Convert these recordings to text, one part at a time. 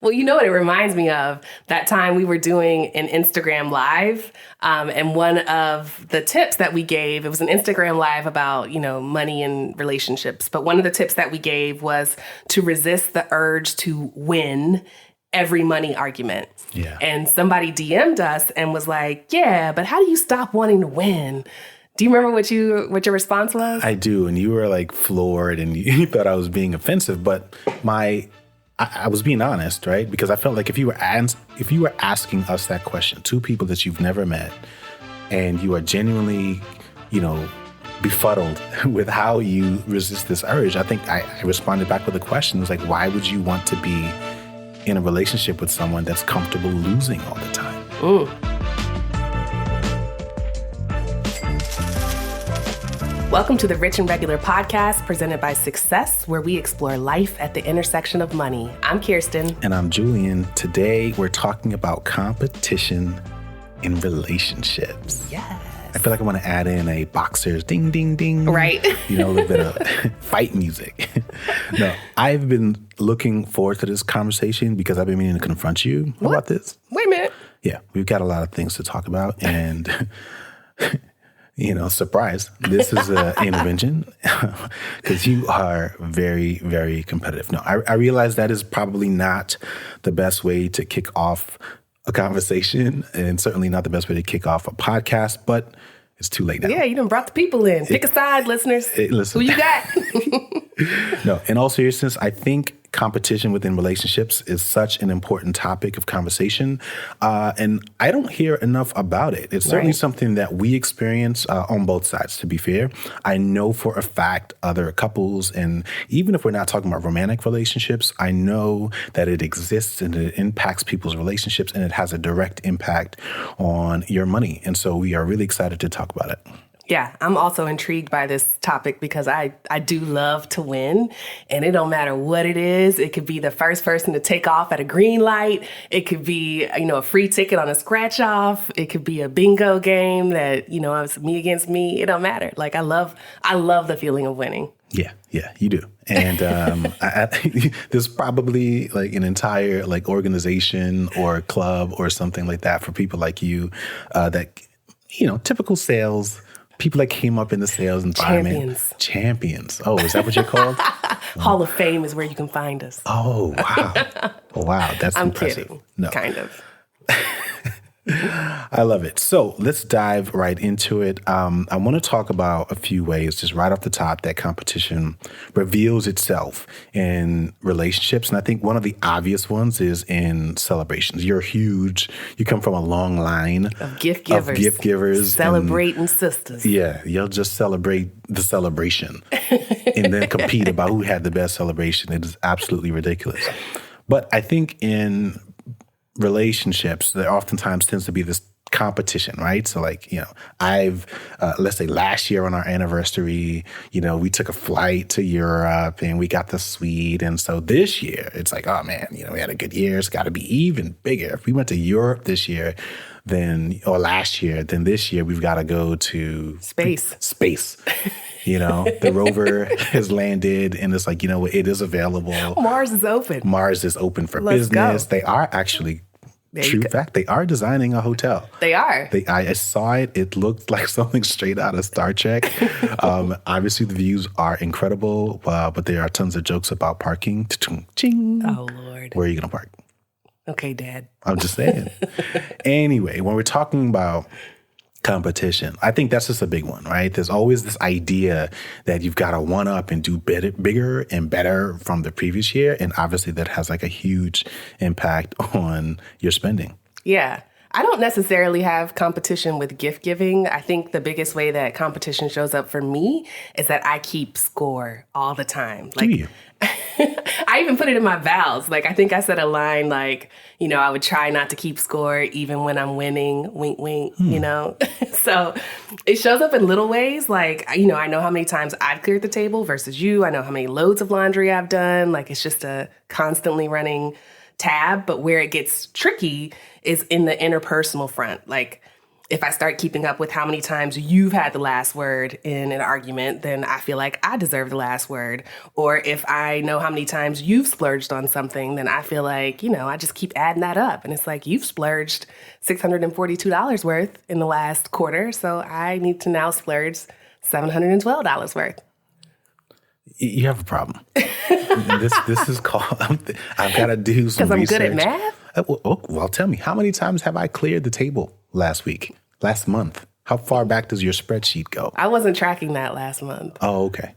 Well, you know what it reminds me of? That time we were doing an Instagram Live, and one of the tips that we gave, it was an Instagram Live about, money and relationships. But one of the tips that we gave was to resist the urge to win every money argument. Yeah. And somebody DM'd us and was like, yeah, but how do you stop wanting to win? Do you remember what your response was? I do. And you were like floored and you thought I was being offensive, but I was being honest, right? Because I felt like if you were asking us that question, two people that you've never met, and you are genuinely, befuddled with how you resist this urge, I think I responded back with a question. It was like, why would you want to be in a relationship with someone that's comfortable losing all the time? Ooh. Welcome to the Rich and Regular podcast presented by Success, where we explore life at the intersection of money. I'm Kirsten. And I'm Julian. Today, we're talking about competition in relationships. Yes. I feel like I want to add in a boxer's ding, ding, ding. Right. A little bit of fight music. No, I've been looking forward to this conversation because I've been meaning to confront you about this. Wait a minute. Yeah, we've got a lot of things to talk about. And... surprise, this is an intervention because you are very, very competitive. No, I realize that is probably not the best way to kick off a conversation and certainly not the best way to kick off a podcast, but it's too late now. Yeah, you done brought the people in. Pick a side, listeners. Listen. Who you got? No, in all seriousness, I think competition within relationships is such an important topic of conversation. And I don't hear enough about it. It's certainly something that we experience on both sides, to be fair. I know for a fact other couples, and even if we're not talking about romantic relationships, I know that it exists and it impacts people's relationships and it has a direct impact on your money. And so we are really excited to talk about it. Yeah, I'm also intrigued by this topic because I do love to win, and it don't matter what it is. It could be the first person to take off at a green light. It could be, a free ticket on a scratch off. It could be a bingo game that, it's me against me. It don't matter. Like I love the feeling of winning. Yeah, you do. And there's probably like an entire like organization or club or something like that for people like you that, typical sales. People that came up in the sales environment. Champions. Oh, is that what you're called? Hall of Fame is where you can find us. Oh, wow. Wow, that's impressive. I'm kidding. No. Kind of. I love it. So let's dive right into it. I want to talk about a few ways, just right off the top, that competition reveals itself in relationships. And I think one of the obvious ones is in celebrations. You come from a long line of gift givers. Celebrating sisters. Yeah, you'll just celebrate the celebration and then compete about who had the best celebration. It is absolutely ridiculous. But I think in relationships, there oftentimes tends to be this competition, right? So like, let's say last year on our anniversary, we took a flight to Europe and we got the suite. And so this year it's like, oh man, we had a good year. It's got to be even bigger. If we went to Europe this year, last year, then this year we've got to go to space. The rover has landed and it's like, it is available. Mars is open for Let's business. Go. They are actually, true fact, they are designing a hotel. They are. I saw it. It looked like something straight out of Star Trek. Obviously, the views are incredible, but there are tons of jokes about parking. Ching. Oh, Lord. Where are you going to park? Okay, Dad. I'm just saying. Anyway, when we're talking about competition, I think that's just a big one, right? There's always this idea that you've got to one up and do bigger and better from the previous year. And obviously that has like a huge impact on your spending. Yeah. I don't necessarily have competition with gift giving. I think the biggest way that competition shows up for me is that I keep score all the time. Do you? I even put it in my vows. Like, I think I said a line like, I would try not to keep score even when I'm winning, wink, wink, So it shows up in little ways. Like, I know how many times I've cleared the table versus you. I know how many loads of laundry I've done. Like, it's just a constantly running tab. But where it gets tricky is in the interpersonal front. Like, if I start keeping up with how many times you've had the last word in an argument, then I feel like I deserve the last word. Or if I know how many times you've splurged on something, then I feel like, I just keep adding that up. And it's like, you've splurged $642 worth in the last quarter, so I need to now splurge $712 worth. You have a problem. This is called, I've got to do some research. Because I'm good at math? Well, tell me, how many times have I cleared the table last month? How far back does your spreadsheet go? I wasn't tracking that last month. Oh, okay.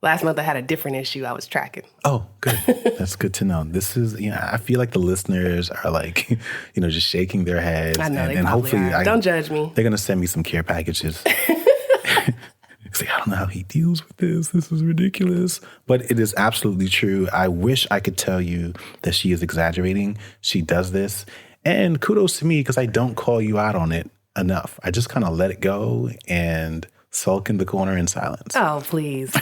Last month I had a different issue I was tracking. Oh, good. That's good to know. This is, I feel like the listeners are like, just shaking their heads. I know, and they hopefully are. Don't judge me. They're going to send me some care packages. It's like, I don't know how he deals with this. This is ridiculous. But it is absolutely true. I wish I could tell you that she is exaggerating. She does this. And kudos to me because I don't call you out on it enough. I just kind of let it go and sulk in the corner in silence. Oh, please.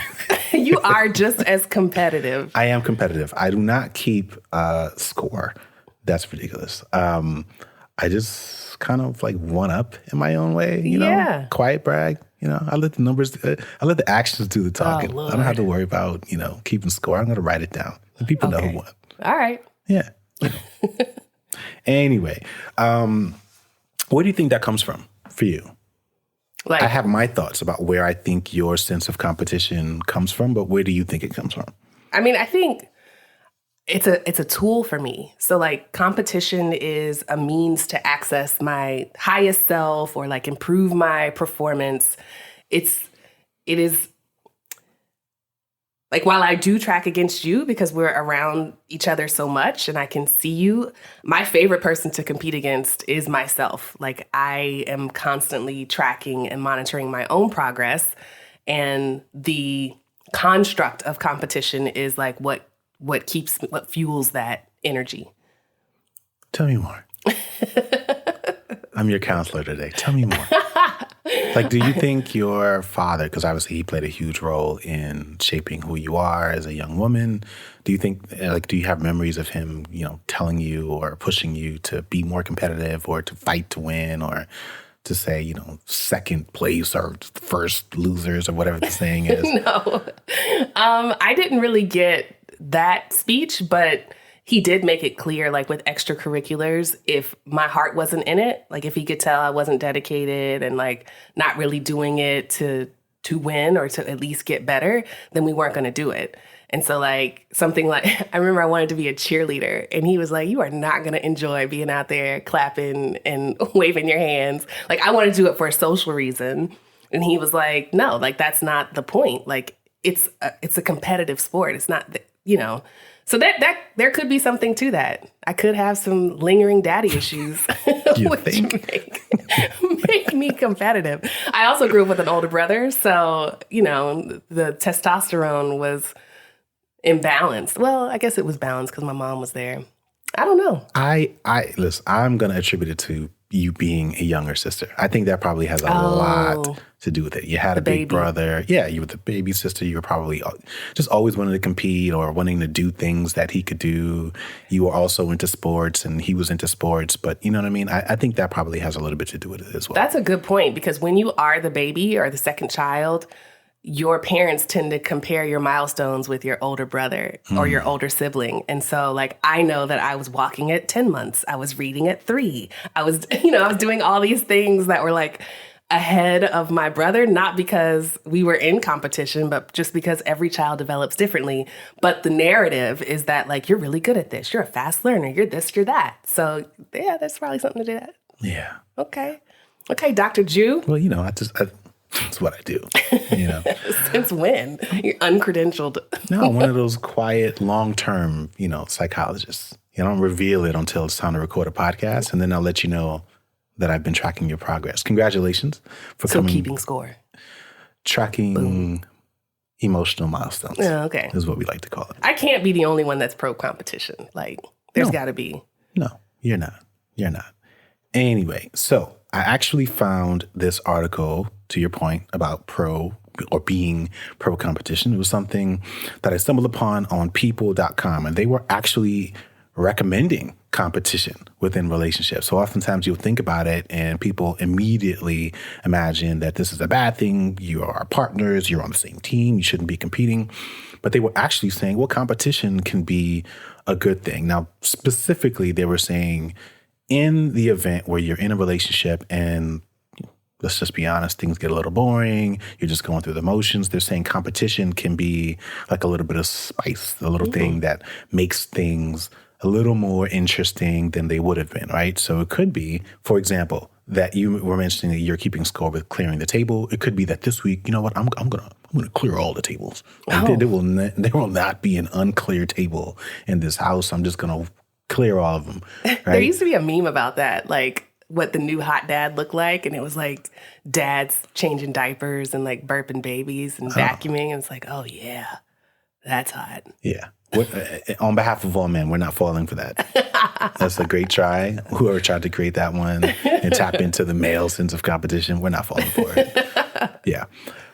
You are just as competitive. I am competitive. I do not keep score. That's ridiculous. I just kind of like one up in my own way, Yeah. Quiet brag. I let the numbers, I let the actions do the talking. Oh, I don't have to worry about, keeping score. I'm going to write it down. And people know who won. All right. Yeah. Anyway, where do you think that comes from for you? Like, I have my thoughts about where I think your sense of competition comes from, but where do you think it comes from? I mean, I think it's a tool for me. So like competition is a means to access my highest self or like improve my performance. It is like, while I do track against you because we're around each other so much and I can see you, my favorite person to compete against is myself. Like, I am constantly tracking and monitoring my own progress. And the construct of competition is like what fuels that energy. Tell me more. I'm your counselor today. Tell me more. Like, do you think your father, because obviously he played a huge role in shaping who you are as a young woman, do you think, do you have memories of him, telling you or pushing you to be more competitive or to fight to win or to say, second place or first losers or whatever the saying is? No. I didn't really get that speech, but he did make it clear, like with extracurriculars, if my heart wasn't in it, like if he could tell I wasn't dedicated and like not really doing it to win or to at least get better, then we weren't going to do it. And so like something like, I remember I wanted to be a cheerleader and he was like, you are not going to enjoy being out there clapping and waving your hands. Like, I want to do it for a social reason. And he was like, no, like that's not the point. Like it's a competitive sport. It's not, So that there could be something to that. I could have some lingering daddy issues, which make me competitive. I also grew up with an older brother, so the testosterone was imbalanced. Well, I guess it was balanced because my mom was there. I don't know. Listen, I'm going to attribute it to you being a younger sister. I think that probably has a lot to do with it. You had a big brother. Yeah, you were the baby sister. You were probably just always wanting to compete or wanting to do things that he could do. You were also into sports and he was into sports. But you know what I mean? I think that probably has a little bit to do with it as well. That's a good point because when you are the baby or the second child, your parents tend to compare your milestones with your older brother or your older sibling. And so like, I know that I was walking at 10 months. I was reading at 3. I was, I was doing all these things that were like ahead of my brother, not because we were in competition, but just because every child develops differently. But the narrative is that like, you're really good at this. You're a fast learner. You're this, you're that. So yeah, that's probably something to do that. Yeah. Okay, Dr. Jew. Well, that's what I do, Since when? You're uncredentialed. No, one of those quiet, long-term, psychologists. I don't reveal it until it's time to record a podcast, and then I'll let you know that I've been tracking your progress. Congratulations for coming. Keeping score. Tracking emotional milestones. Oh, okay. Is what we like to call it. I can't be the only one that's pro-competition. Like, there's got to be. No, you're not. You're not. Anyway, so I actually found this article, to your point, about being pro-competition. It was something that I stumbled upon on people.com, and they were actually recommending competition within relationships. So oftentimes you'll think about it and people immediately imagine that this is a bad thing. You are partners, you're on the same team, you shouldn't be competing. But they were actually saying, well, competition can be a good thing. Now, specifically, they were saying in the event where you're in a relationship and let's just be honest, things get a little boring. You're just going through the motions. They're saying competition can be like a little bit of spice, a little thing that makes things a little more interesting than they would have been, right? So it could be, for example, that you were mentioning that you're keeping score with clearing the table. It could be that this week, you know what, I'm gonna clear all the tables. Like there will not be an unclear table in this house. I'm just gonna clear all of them. Right? There used to be a meme about that, like what the new hot dad looked like, and it was like dads changing diapers and like burping babies and vacuuming, and it's like, oh yeah, that's hot. Yeah. On behalf of all men, we're not falling for that. That's a great try. Whoever tried to create that one and tap into the male sense of competition, we're not falling for it. Yeah.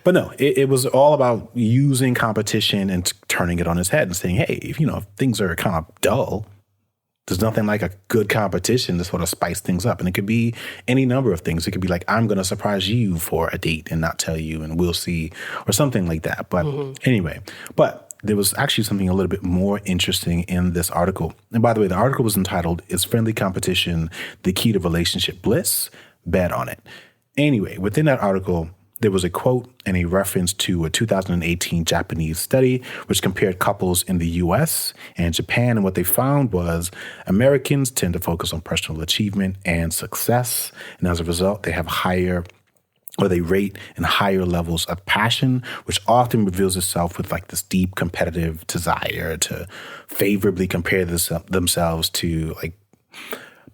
But no, it was all about using competition and turning it on its head and saying, hey, if things are kind of dull, there's nothing like a good competition to sort of spice things up. And it could be any number of things. It could be like, I'm going to surprise you for a date and not tell you, and we'll see, or something like that. But anyway, there was actually something a little bit more interesting in this article. And by the way, the article was entitled, Is Friendly Competition the Key to Relationship Bliss? Bet on it. Anyway, within that article, there was a quote and a reference to a 2018 Japanese study which compared couples in the U.S. and Japan. And what they found was Americans tend to focus on personal achievement and success. And as a result, they rate in higher levels of passion, which often reveals itself with like this deep competitive desire to favorably compare themselves to like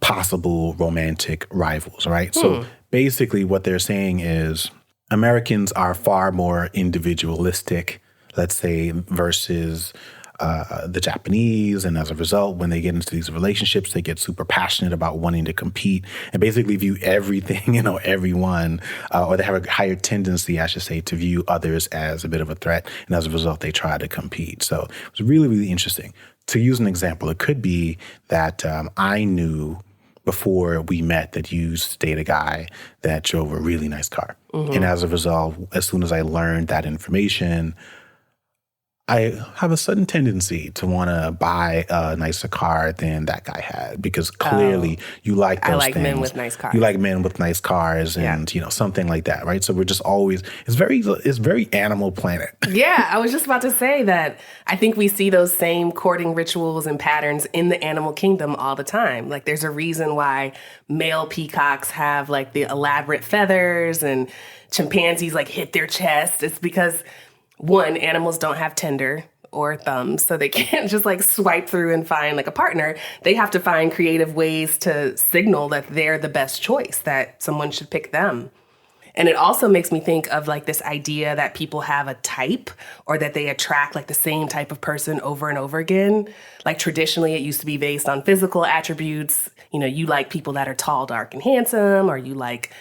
possible romantic rivals, right? So basically what they're saying is Americans are far more individualistic, let's say, versus the Japanese. And as a result, when they get into these relationships, they get super passionate about wanting to compete and basically view everything, everyone, or they have a higher tendency, I should say, to view others as a bit of a threat. And as a result, they try to compete. So it was really, really interesting. To use an example, it could be that I knew before we met that you used to date a guy that drove a really nice car. And as a result, as soon as I learned that information, I have a sudden tendency to want to buy a nicer car than that guy had because clearly you like those things. I like men with nice cars. You like men with nice cars and, something like that, right? So we're just always, it's very Animal Planet. Yeah, I was just about to say that I think we see those same courting rituals and patterns in the animal kingdom all the time. Like there's a reason why male peacocks have like the elaborate feathers and chimpanzees like hit their chest. It's because one, animals don't have Tinder or thumbs, so they can't just like swipe through and find like a partner. They have to find creative ways to signal that they're the best choice, that someone should pick them. And it also makes me think of like this idea that people have a type or that they attract like the same type of person over and over again. Like traditionally, it used to be based on physical attributes. You like people that are tall, dark, and handsome, or you like,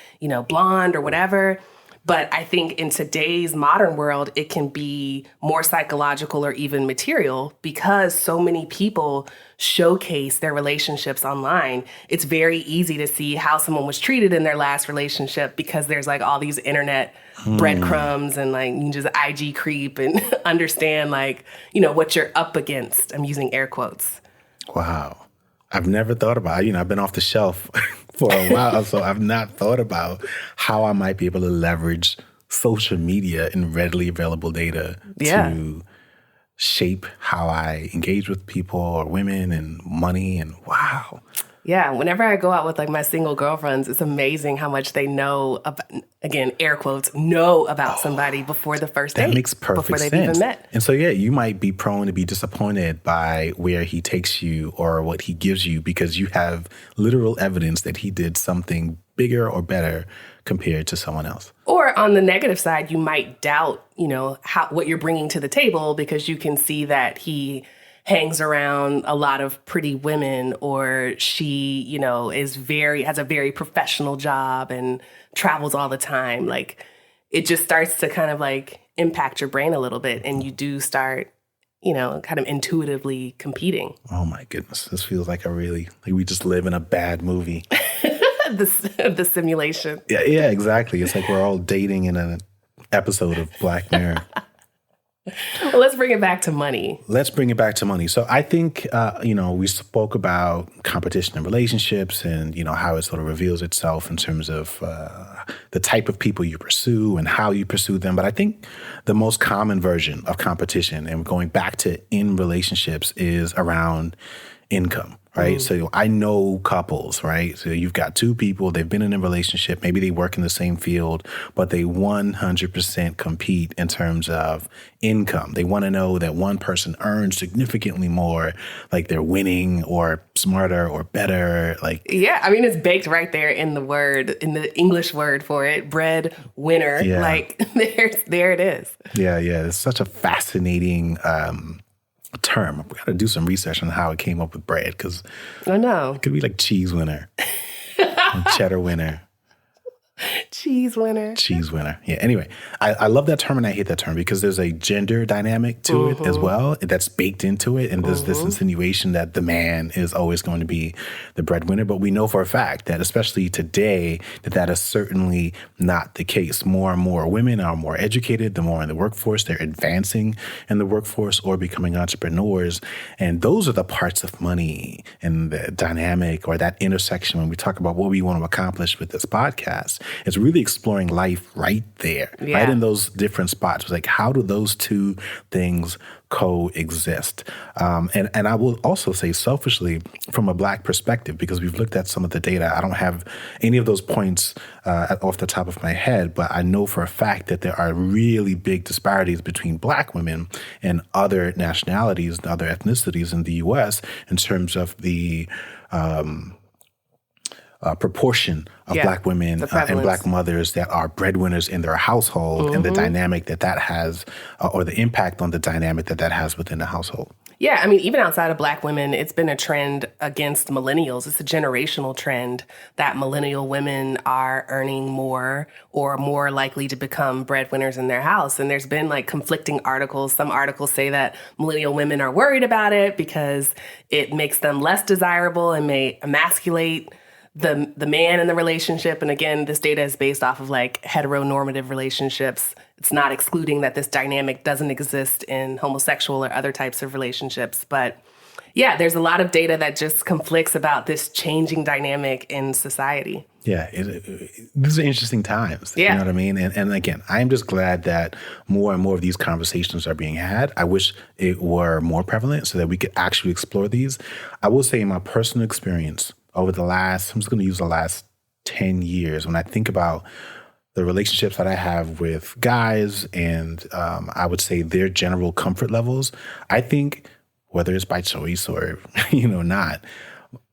blonde or whatever. But I think in today's modern world, it can be more psychological or even material because so many people showcase their relationships online. It's very easy to see how someone was treated in their last relationship because there's like all these internet breadcrumbs and like you can just IG creep and understand like, what you're up against. I'm using air quotes. Wow. I've never thought about it. I've been off the shelf for a while, so I've not thought about how I might be able to leverage social media and readily available data to shape how I engage with people or women and money. And wow. Yeah, whenever I go out with like my single girlfriends, it's amazing how much they know about, again, air quotes, know about somebody before the first date. That makes perfect before sense. They've even met. And so, you might be prone to be disappointed by where he takes you or what he gives you because you have literal evidence that he did something bigger or better compared to someone else. Or on the negative side, you might doubt, what you're bringing to the table because you can see that he hangs around a lot of pretty women, or she, has a very professional job and travels all the time. Like it just starts to kind of like impact your brain a little bit. And you do start kind of intuitively competing. Oh my goodness. This feels like we just live in a bad movie. The simulation. Yeah, exactly. It's like we're all dating in an episode of Black Mirror. Well, let's bring it back to money. So I think, we spoke about competition in relationships and, how it sort of reveals itself in terms of the type of people you pursue and how you pursue them. But I think the most common version of competition, and going back to in relationships, is around income. Right. So I know couples, right? So you've got two people, they've been in a relationship, maybe they work in the same field, but they 100% compete in terms of income. They want to know that one person earns significantly more, like they're winning or smarter or better. Yeah, I mean, it's baked right there in the English word for it, bread winner. Yeah. There it is. Yeah. It's such a fascinating term. We got to do some research on how it came up with bread, because I know it could be like cheese winner, cheddar winner. Cheese winner. Yeah. Anyway, I love that term and I hate that term because there's a gender dynamic to it as well that's baked into it. And there's this insinuation that the man is always going to be the breadwinner. But we know for a fact that, especially today, that is certainly not the case. More and more women are more educated, the more in the workforce, they're advancing in the workforce or becoming entrepreneurs. And those are the parts of money and the dynamic, or that intersection, when we talk about what we want to accomplish with this podcast. It's really exploring life right there, right in those different spots. It's like, how do those two things coexist? And I will also say, selfishly, from a Black perspective, because we've looked at some of the data, I don't have any of those points off the top of my head, but I know for a fact that there are really big disparities between Black women and other nationalities and other ethnicities in the U.S. in terms of the proportion of Black women and Black mothers that are breadwinners in their household, and the dynamic that has, or the impact on the dynamic that has within the household. Yeah, I mean, even outside of Black women, it's been a trend against millennials. It's a generational trend that millennial women are earning more or more likely to become breadwinners in their house. And there's been conflicting articles. Some articles say that millennial women are worried about it because it makes them less desirable and may emasculate the man in the relationship. And again, this data is based off of heteronormative relationships. It's not excluding that this dynamic doesn't exist in homosexual or other types of relationships. But yeah, there's a lot of data that just conflicts about this changing dynamic in society. Yeah, these are interesting times. Yeah. You know what I mean? And again, I'm just glad that more and more of these conversations are being had. I wish it were more prevalent so that we could actually explore these. I will say, in my personal experience, over the last 10 years, when I think about the relationships that I have with guys and I would say their general comfort levels, I think, whether it's by choice or, not,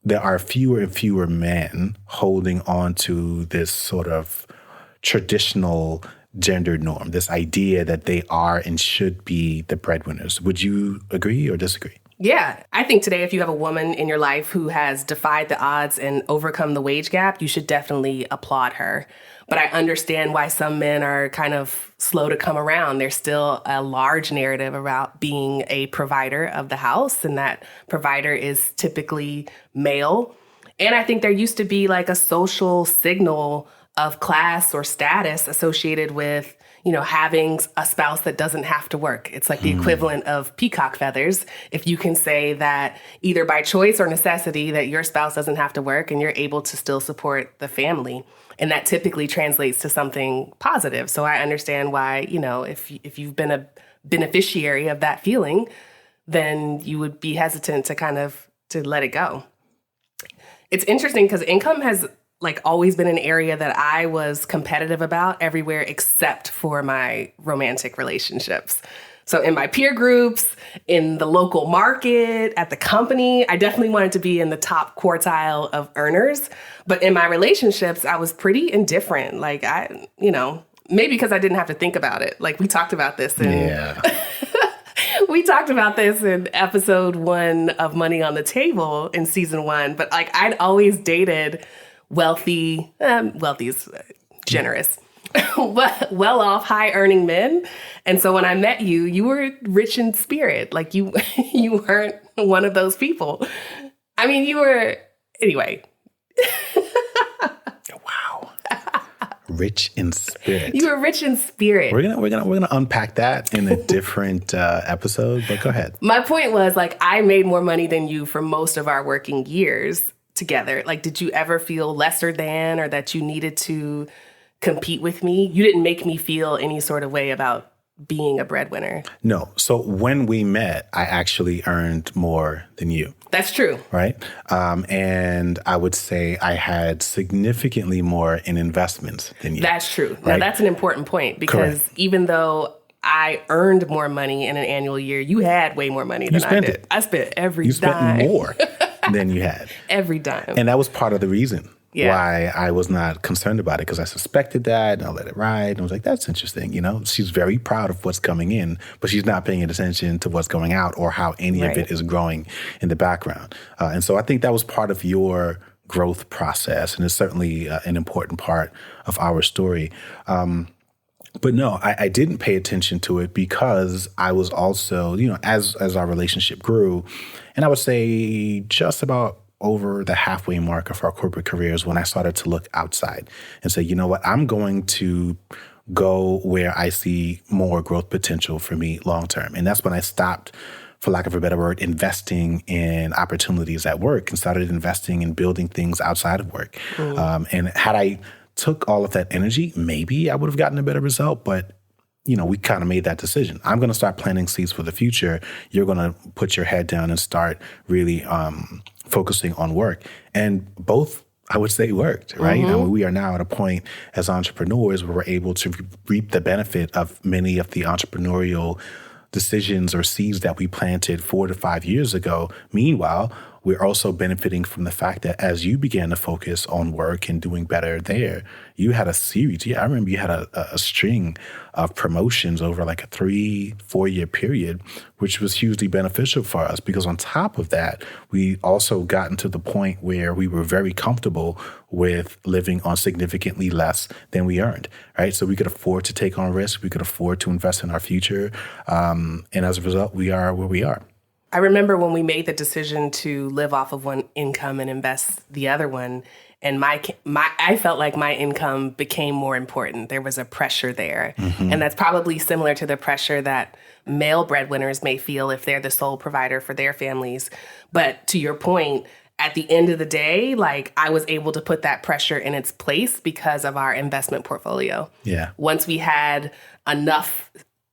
there are fewer and fewer men holding on to this sort of traditional gender norm, this idea that they are and should be the breadwinners. Would you agree or disagree? Yeah, I think today, if you have a woman in your life who has defied the odds and overcome the wage gap, you should definitely applaud her. But I understand why some men are kind of slow to come around. There's still a large narrative about being a provider of the house, and that provider is typically male. And I think there used to be a social signal of class or status associated with having a spouse that doesn't have to work. It's like the equivalent of peacock feathers. If you can say that either by choice or necessity that your spouse doesn't have to work and you're able to still support the family. And that typically translates to something positive. So I understand why, if you've been a beneficiary of that feeling, then you would be hesitant to let it go. It's interesting because income has always been an area that I was competitive about everywhere except for my romantic relationships. So in my peer groups, in the local market, at the company, I definitely wanted to be in the top quartile of earners. But in my relationships, I was pretty indifferent. Maybe because I didn't have to think about it. We talked about this we talked about this in episode 1 of Money on the Table in season 1. But I'd always dated wealthy's generous. well-off, high-earning men. And so when I met you, you were rich in spirit. Like you, you weren't one of those people. I mean, you were, anyway. Wow. Rich in spirit. You were rich in spirit. We're gonna unpack that in a different episode, but go ahead. My point was, like, I made more money than you for most of our working years together. Like, did you ever feel lesser than, or that you needed to compete with me? You didn't make me feel any sort of way about being a breadwinner. No. So when we met, I actually earned more than you. That's true. Right. And I would say I had significantly more in investments than you. That's true. Right? Now, that's an important point, because even though I earned more money in an annual year, you had way more money than I did. I spent every dime. You spent more than you had. Every dime. And that was part of the reason why I was not concerned about it, because I suspected that and I let it ride. And I was like, that's interesting. You know, she's very proud of what's coming in, but she's not paying attention to what's going out or how any of it is growing in the background. And so I think that was part of your growth process, and it's certainly an important part of our story. But no, I didn't pay attention to it because I was also, you know, as our relationship grew, and I would say just about over the halfway mark of our corporate careers when I started to look outside and say, you know what, I'm going to go where I see more growth potential for me long term. And that's when I stopped, for lack of a better word, investing in opportunities at work and started investing in building things outside of work. And had I took all of that energy, maybe I would have gotten a better result, but you know, we kind of made that decision. I'm going to start planting seeds for the future. You're going to put your head down and start really focusing on work. And both, I would say, worked, right? And we are now at a point as entrepreneurs where we're able to reap the benefit of many of the entrepreneurial decisions or seeds that we planted 4 to 5 years ago. Meanwhile, we're also benefiting from the fact that as you began to focus on work and doing better there, you had a series. Yeah, I remember you had a string of promotions over like a 3-4 year period, which was hugely beneficial for us because on top of that, we also gotten to the point where we were very comfortable with living on significantly less than we earned, right? So we could afford to take on risk. We could afford to invest in our future. And as a result, we are where we are. I remember when we made the decision to live off of one income and invest the other one, and I felt like my income became more important. There was a pressure there. And that's probably similar to the pressure that male breadwinners may feel if they're the sole provider for their families. But to your point, at the end of the day, like I was able to put that pressure in its place because of our investment portfolio. Yeah. Once we had enough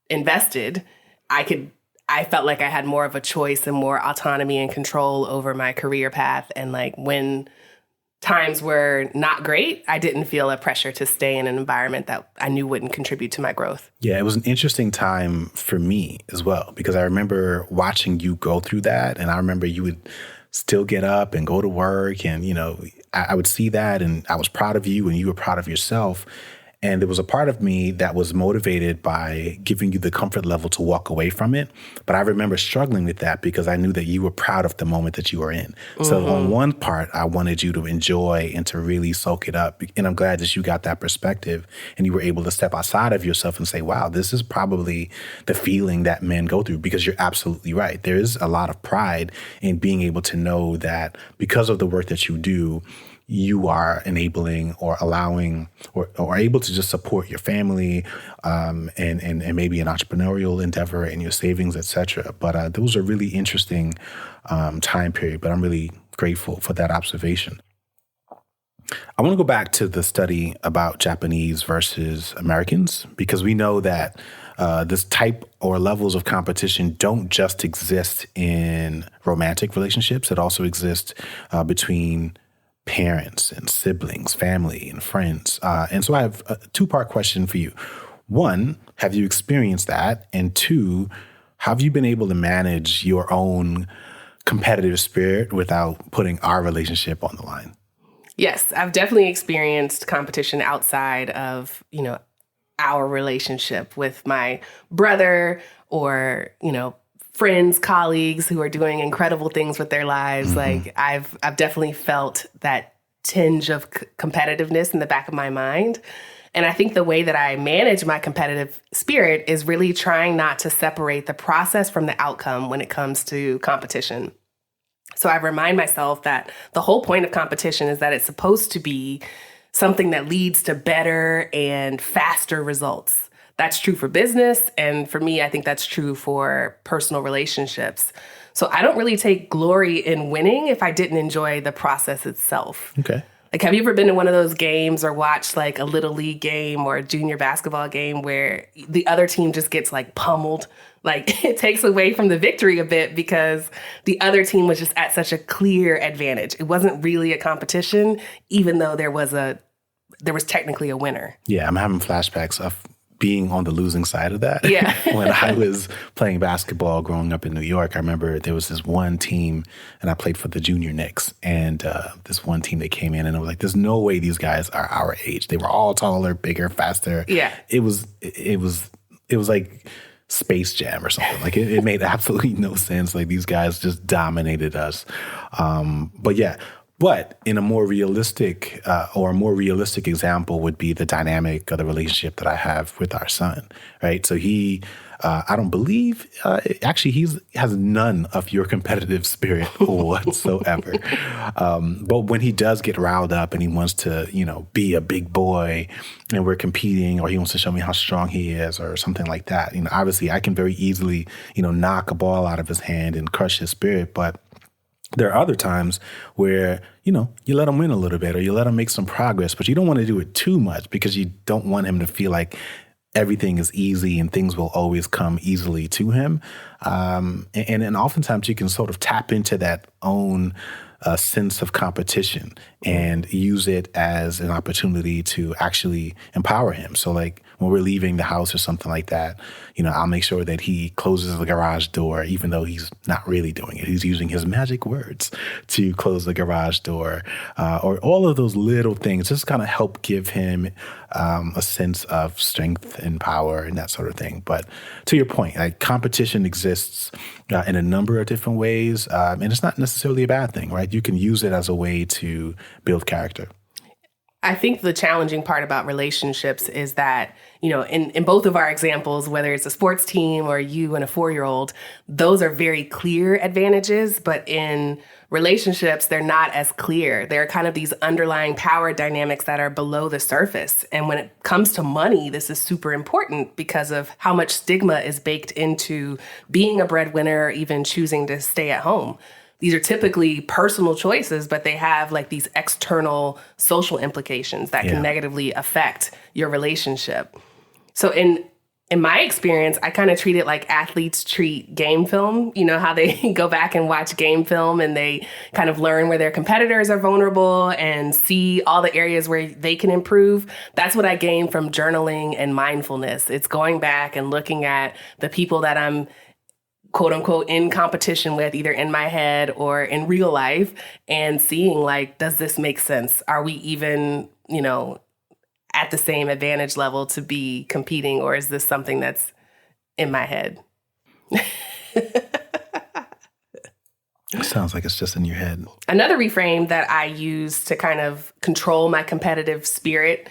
invested, I felt like I had more of a choice and more autonomy and control over my career path. And like when times were not great, I didn't feel a pressure to stay in an environment that I knew wouldn't contribute to my growth. Yeah, it was an interesting time for me as well, because I remember watching you go through that. And I remember you would still get up and go to work. And, you know, I would see that and I was proud of you and you were proud of yourself. And there was a part of me that was motivated by giving you the comfort level to walk away from it. But I remember struggling with that because I knew that you were proud of the moment that you were in. So on one part, I wanted you to enjoy and to really soak it up. And I'm glad that you got that perspective and you were able to step outside of yourself and say, wow, this is probably the feeling that men go through, because you're absolutely right. There is a lot of pride in being able to know that because of the work that you do, you are enabling or allowing or able to just support your family and maybe an entrepreneurial endeavor and your savings, et cetera. But those are really interesting time period. But I'm really grateful for that observation. I want to go back to the study about Japanese versus Americans, because we know that this type or levels of competition don't just exist in romantic relationships. It also exists between parents and siblings, family and friends. And so I have a 2-part question for you. 1, have you experienced that? And 2, have you been able to manage your own competitive spirit without putting our relationship on the line? Yes, I've definitely experienced competition outside of, you know, our relationship with my brother or, you know, friends, colleagues who are doing incredible things with their lives. Like I've definitely felt that tinge of competitiveness in the back of my mind. And I think the way that I manage my competitive spirit is really trying not to separate the process from the outcome when it comes to competition. So I remind myself that the whole point of competition is that it's supposed to be something that leads to better and faster results. That's true for business. And for me, I think that's true for personal relationships. So I don't really take glory in winning if I didn't enjoy the process itself. Okay. Like, have you ever been to one of those games or watched like a little league game or a junior basketball game where the other team just gets like pummeled? Like, it takes away from the victory a bit because the other team was just at such a clear advantage. It wasn't really a competition, even though there was technically a winner. Yeah, I'm having flashbacks of being on the losing side of that. Yeah. When I was playing basketball growing up in New York, I remember there was this one team, and I played for the junior Knicks, and this one team, they came in, and I was like, there's no way these guys are our age. They were all taller, bigger, faster. Yeah. It was like Space Jam or something. Like it made absolutely no sense. Like these guys just dominated us. But in a more realistic example would be the dynamic of the relationship that I have with our son, right? So I don't believe, actually he has none of your competitive spirit whatsoever. But when he does get riled up and he wants to, be a big boy and we're competing, or he wants to show me how strong he is or something like that, obviously I can very easily, knock a ball out of his hand and crush his spirit. But there are other times where, you let him win a little bit or you let him make some progress, but you don't want to do it too much because you don't want him to feel like everything is easy and things will always come easily to him. And oftentimes you can sort of tap into that own sense of competition and use it as an opportunity to actually empower him. So like when we're leaving the house or something like that, I'll make sure that he closes the garage door, even though he's not really doing it. He's using his magic words to close the garage door, or all of those little things just kind of help give him a sense of strength and power and that sort of thing. But to your point, like competition exists in a number of different ways, and it's not necessarily a bad thing, right? You can use it as a way to build character. I think the challenging part about relationships is that, in both of our examples, whether it's a sports team or you and a 4-year-old, those are very clear advantages. But in relationships, they're not as clear. There are kind of these underlying power dynamics that are below the surface. And when it comes to money, this is super important because of how much stigma is baked into being a breadwinner or even choosing to stay at home. These are typically personal choices, but they have like these external social implications that can negatively affect your relationship. So in my experience, I kind of treat it like athletes treat game film. You know how they go back and watch game film and they kind of learn where their competitors are vulnerable and see all the areas where they can improve. That's what I gained from journaling and mindfulness. It's going back and looking at the people that I'm quote unquote in competition with, either in my head or in real life, and seeing like, does this make sense? Are we even, at the same advantage level to be competing, or is this something that's in my head? Sounds like it's just in your head. Another reframe that I use to kind of control my competitive spirit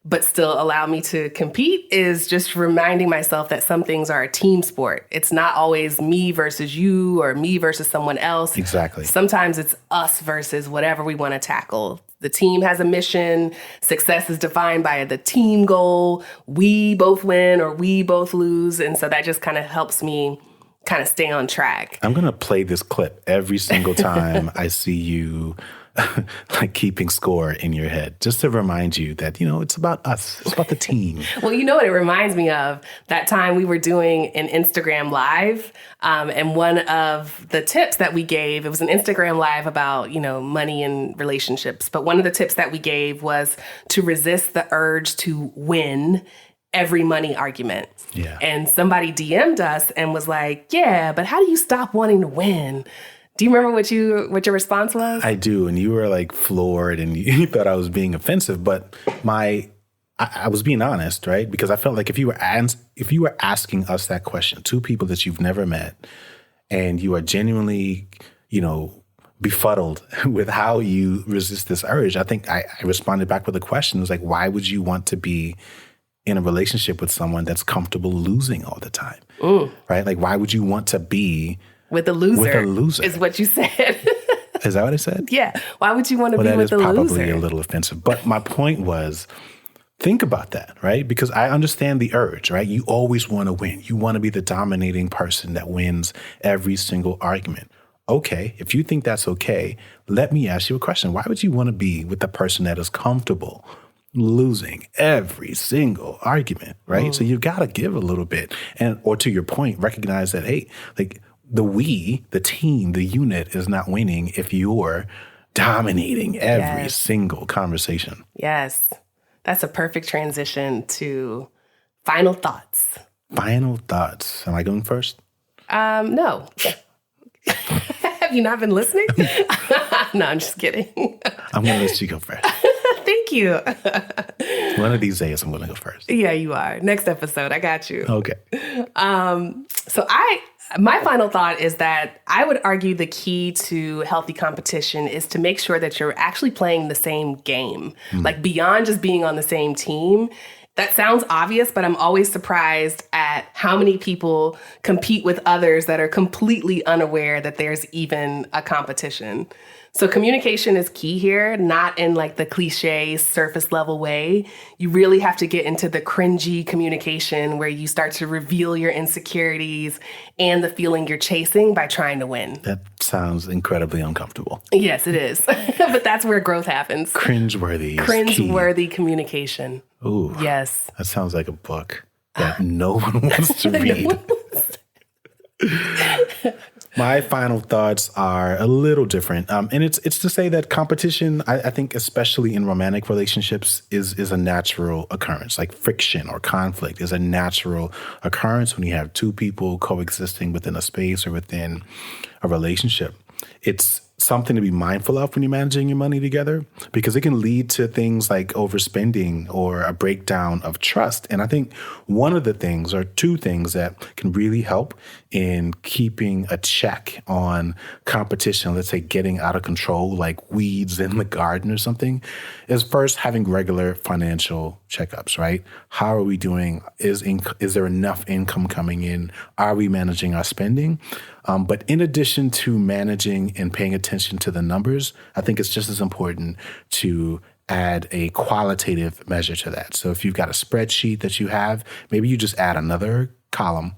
but still allow me to compete is just reminding myself that some things are a team sport. It's not always me versus you or me versus someone else. Exactly. Sometimes it's us versus whatever we want to tackle. The team has a mission. Success is defined by the team goal. We both win or we both lose. And so that just kind of helps me kind of stay on track. I'm going to play this clip every single time I see you like keeping score in your head, just to remind you that, it's about us. It's about the team. Well, you know what it reminds me of? That time we were doing an Instagram Live, and one of the tips that we gave, it was an Instagram Live about, money and relationships. But one of the tips that we gave was to resist the urge to win every money argument. Yeah. And somebody DM'd us and was like, yeah, but how do you stop wanting to win? Do you remember what your response was? I do. And you were like floored and you thought I was being offensive, but I was being honest, right? Because I felt like if you were asking us that question, two people that you've never met, and you are genuinely, befuddled with how you resist this urge. I think I responded back with a question. It was like, why would you want to be in a relationship with someone that's comfortable losing all the time? Right? Like, why would you want to be with a loser? With a loser is what you said. Is that what I said? Yeah. Why would you want to be with a loser? That is probably a little offensive. But my point was, think about that, right? Because I understand the urge, right? You always want to win. You want to be the dominating person that wins every single argument. Okay, if you think that's okay, let me ask you a question. Why would you want to be with the person that is comfortable losing every single argument, right? So you've got to give a little bit. Or to your point, recognize that, hey, like the team, the unit is not winning if you're dominating every single conversation. Yes. That's a perfect transition to final thoughts. Final thoughts. Am I going first? No. Have you not been listening? No, I'm just kidding. I'm going to let you go first. Thank you. One of these days, I'm going to go first. Yeah, you are. Next episode, I got you. Okay. So my final thought is that I would argue the key to healthy competition is to make sure that you're actually playing the same game, like beyond just being on the same team. That sounds obvious, but I'm always surprised at how many people compete with others that are completely unaware that there's even a competition. So communication is key here, not in like the cliche surface level way. You really have to get into the cringy communication where you start to reveal your insecurities and the feeling you're chasing by trying to win. That sounds incredibly uncomfortable. Yes, it is. But that's where growth happens. Cringeworthy. Cringeworthy communication. Ooh. Yes. That sounds like a book that no one wants to read. My final thoughts are a little different. And it's to say that competition, I think, especially in romantic relationships, is a natural occurrence. Like friction or conflict is a natural occurrence when you have two people coexisting within a space or within a relationship. It's something to be mindful of when you're managing your money together, because it can lead to things like overspending or a breakdown of trust. And I think one of the things, or two things, that can really help in keeping a check on competition, let's say getting out of control like weeds in the garden or something, is first having regular financial checkups, right? How are we doing? Is there enough income coming in? Are we managing our spending? But in addition to managing and paying attention to the numbers, I think it's just as important to add a qualitative measure to that. So if you've got a spreadsheet that you have, maybe you just add another column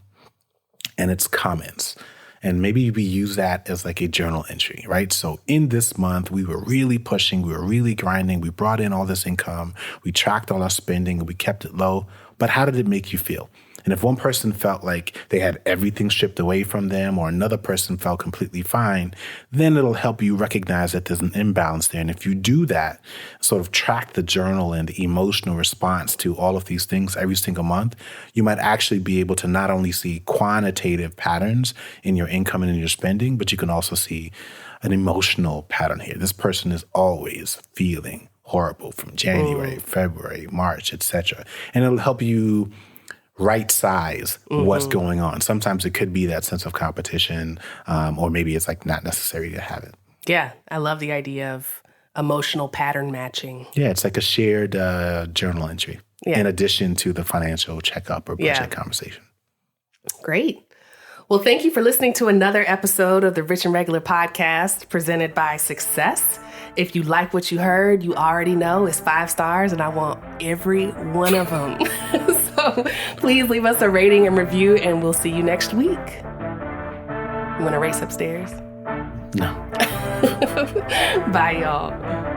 and it's comments. And maybe we use that as like a journal entry, right? So in this month, we were really pushing, we were really grinding, we brought in all this income, we tracked all our spending, and we kept it low. But how did it make you feel? And if one person felt like they had everything stripped away from them, or another person felt completely fine, then it'll help you recognize that there's an imbalance there. And if you do that, sort of track the journal and the emotional response to all of these things every single month, you might actually be able to not only see quantitative patterns in your income and in your spending, but you can also see an emotional pattern here. This person is always feeling horrible from January, February, March, etc. And it'll help you right size what's going on. Sometimes it could be that sense of competition, or maybe it's like not necessary to have it. Yeah, I love the idea of emotional pattern matching. Yeah, it's like a shared journal entry in addition to the financial checkup or budget conversation. Great. Well, thank you for listening to another episode of the Rich and Regular podcast presented by Success. If you like what you heard, you already know it's 5 stars and I want every one of them. So please leave us a rating and review and we'll see you next week. You want to race upstairs? No. Bye, y'all.